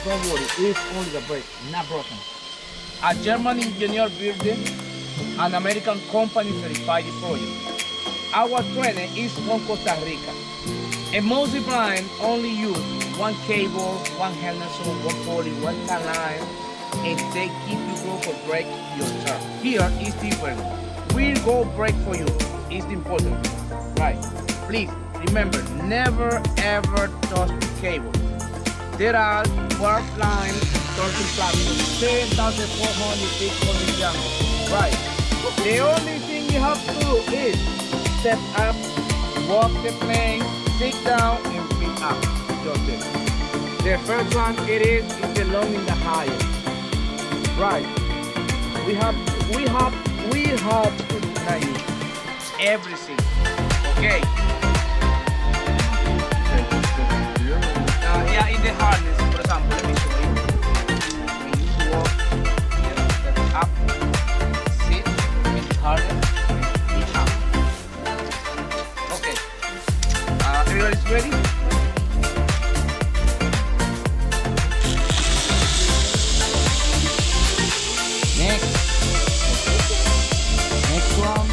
Don't worry, it's only the brake, not broken. A German engineer built it, an American company verified it for you. Our trainer is from Costa Rica. And most Zipline only use one cable, one Henderson, one pulley, one tan line, and they keep you go for brake your turn. Here is different. We'll go brake for you. It's important. Right. Please remember, never ever touch the cable. There are warp lines, torsion platforms, 10,400 feet from the jungle. Right. The only thing you have to do is step up, walk the plane, sit down, and feet up. Just this. The first one is the long and the higher. Right. We have to tell you everything. Okay. Yeah, in the harness, for example, let me show you. When you walk here, step up, sit, in the harness, and up. Okay. Everybody's ready? Next one.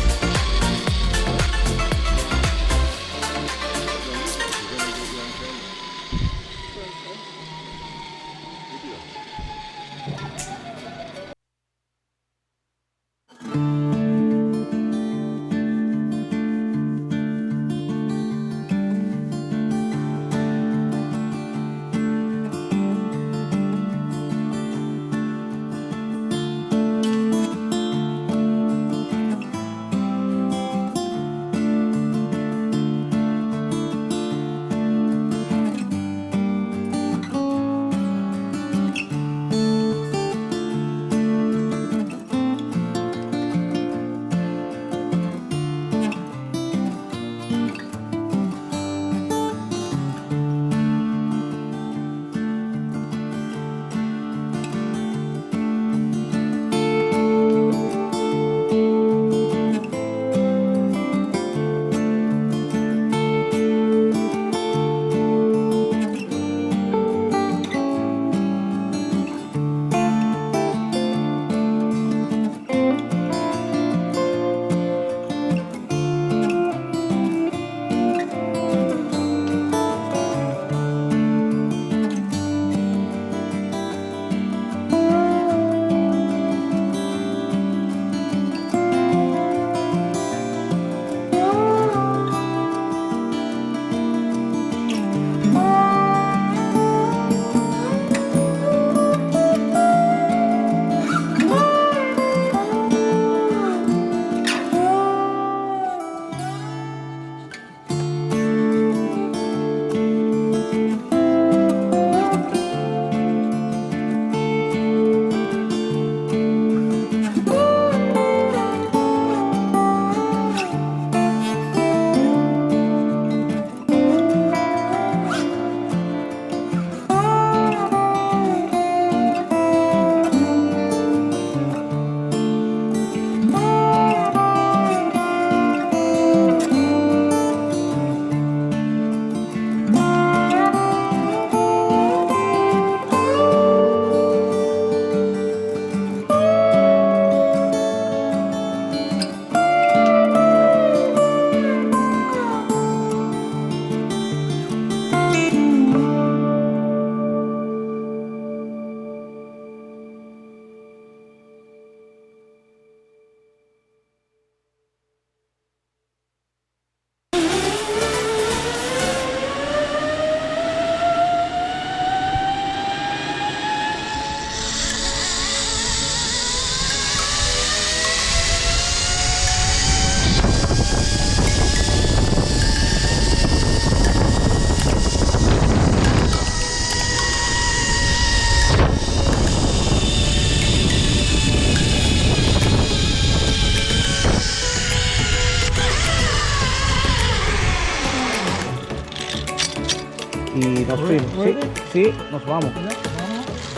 nos fuimos. Sí, sí, nos vamos.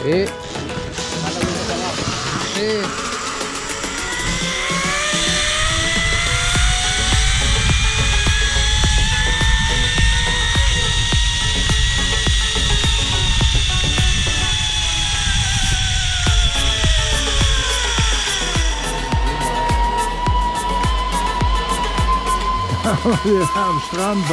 Sí. Sí. Wir sind am Strand.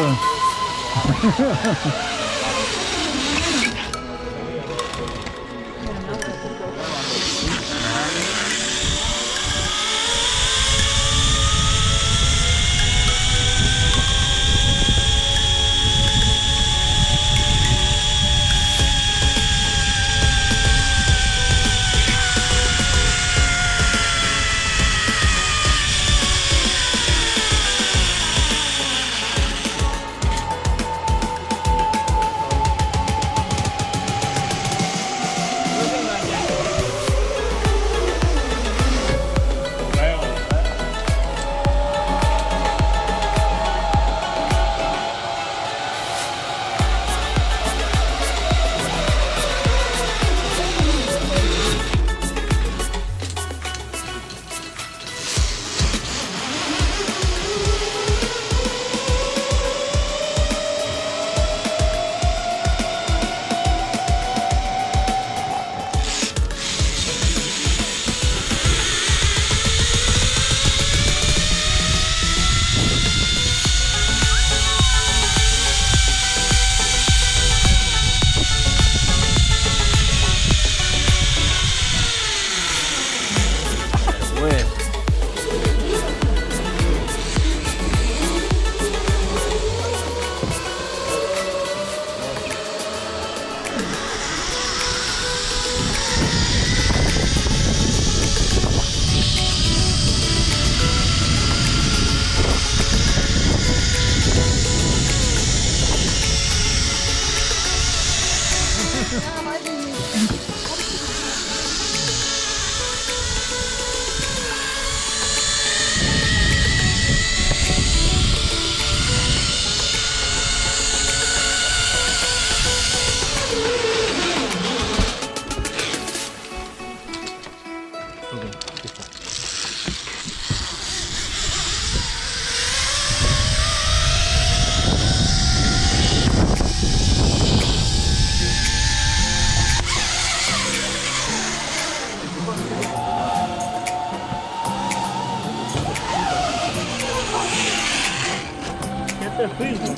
Deswegen.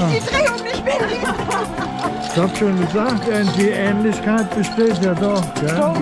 Die Drehung nicht mehr. Ich hab schon gesagt, die Ähnlichkeit besteht ja doch. Gell?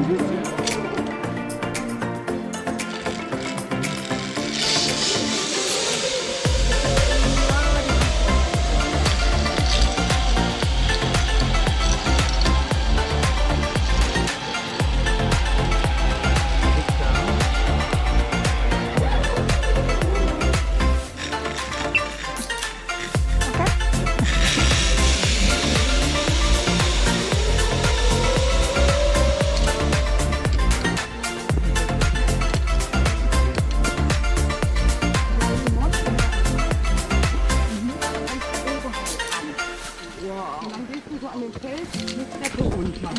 Und dann gehst du so an den Fels eine Treppe runter.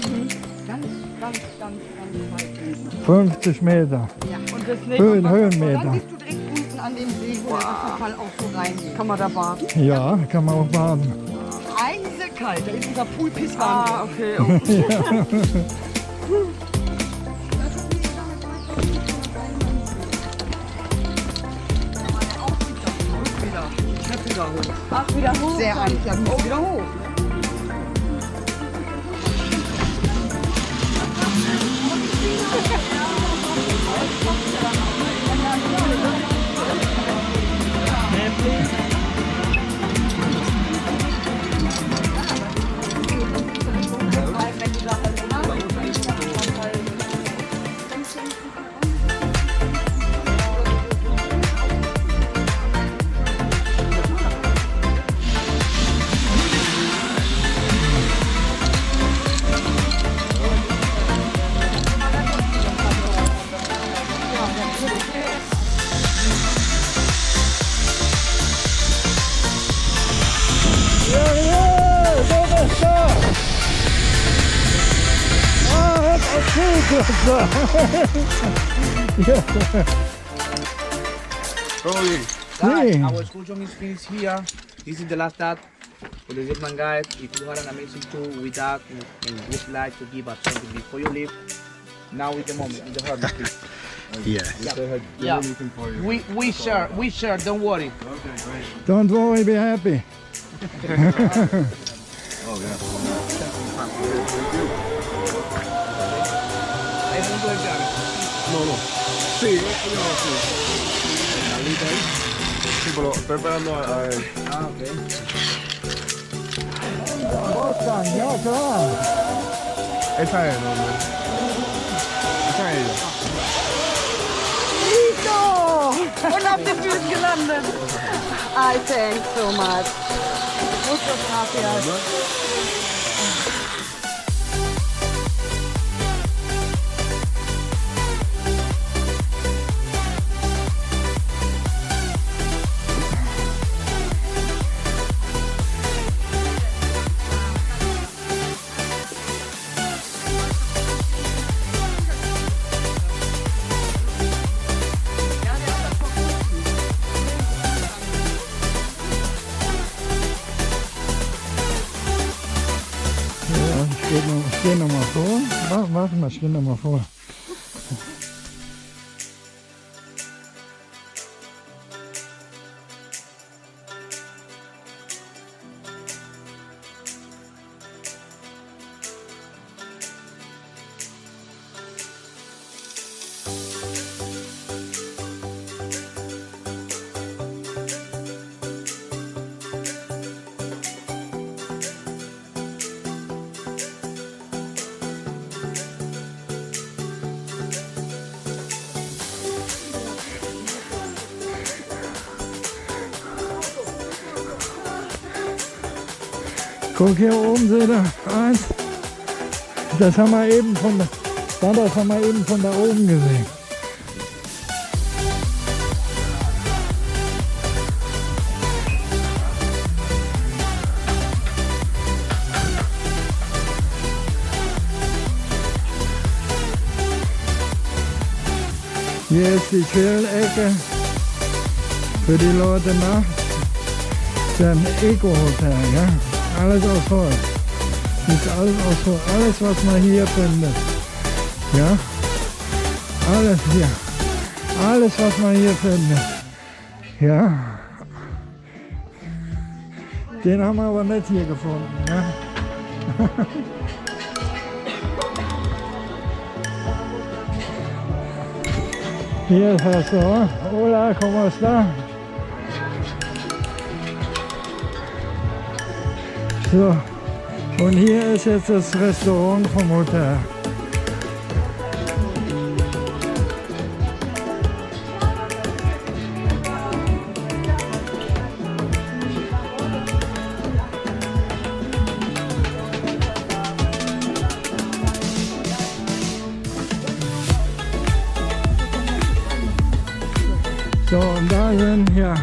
Ganz weit. 50 Meter. Ja. Und das Höhenmeter. dann bist du direkt unten an dem See, wo der Wasserfall auch so reingeht. Kann man da baden? Ja, kann man auch baden. Eisekalt, da ist unser Pool pisswarm. Ah, okay. Ach, wieder hoch. Sehr einfach, dann musst du wieder hoch. Wasser. Ja. Guys, Nee. our excursion is finished here. This is the last stop for the Zipline guide. If you had an amazing tour with us and would like to give us something before you leave, now is the moment. Is the hard please. Yeah. Yeah. We share, don't worry. Don't worry, be happy. Sí, pero estoy esperando a él. Ah, okay. Wolfgang, ja klar. Esa es, ¿no? Esa es ella. Rico! Und auf den Füßen gelandet. I thank so much. Muchas gracias. Ich gehe noch mal vor. Warte mal, ich gehe noch mal vor. Guck, hier oben seht ihr eins. Das haben wir eben das haben wir eben von da oben gesehen. Hier ist die Chillecke für die Leute nachts. Das ist ein Eco-Hotel, ja? Alles aus Holz. Das ist alles aus Holz. Alles, was man hier findet. Ja? Alles hier. Alles, was man hier findet. Ja? Den haben wir aber nicht hier gefunden. Ja? Hier ist das Restaurant. Hola, ¿cómo está? So, und hier ist jetzt das Restaurant vom Hotel. So, und da sind hier.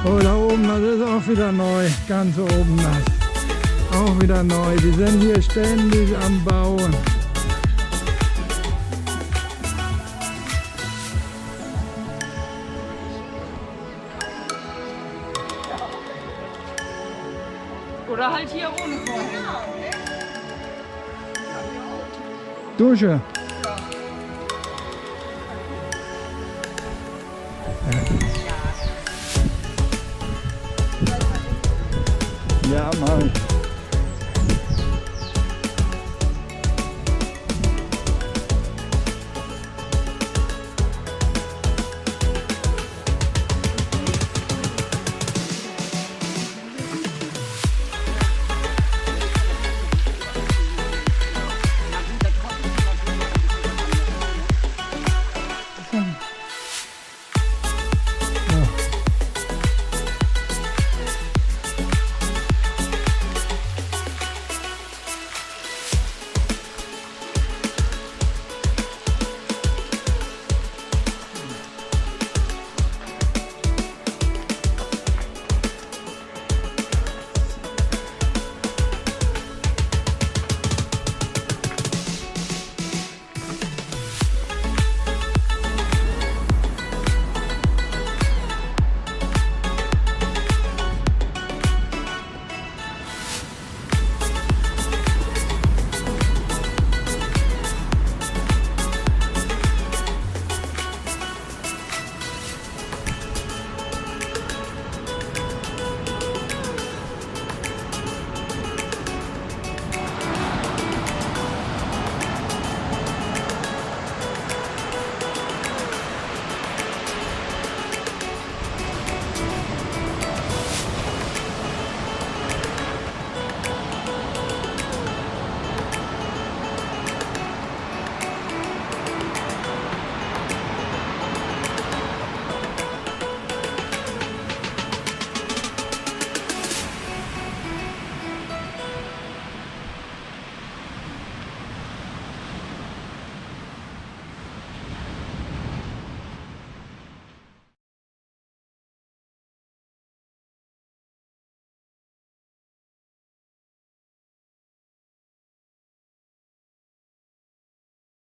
Oh, da oben, das ist auch wieder neu. Ganz oben das. Auch wieder neu. Die sind hier ständig am Bauen. Oder halt hier ohne Vorhänge. Dusche. Ja, mach ich.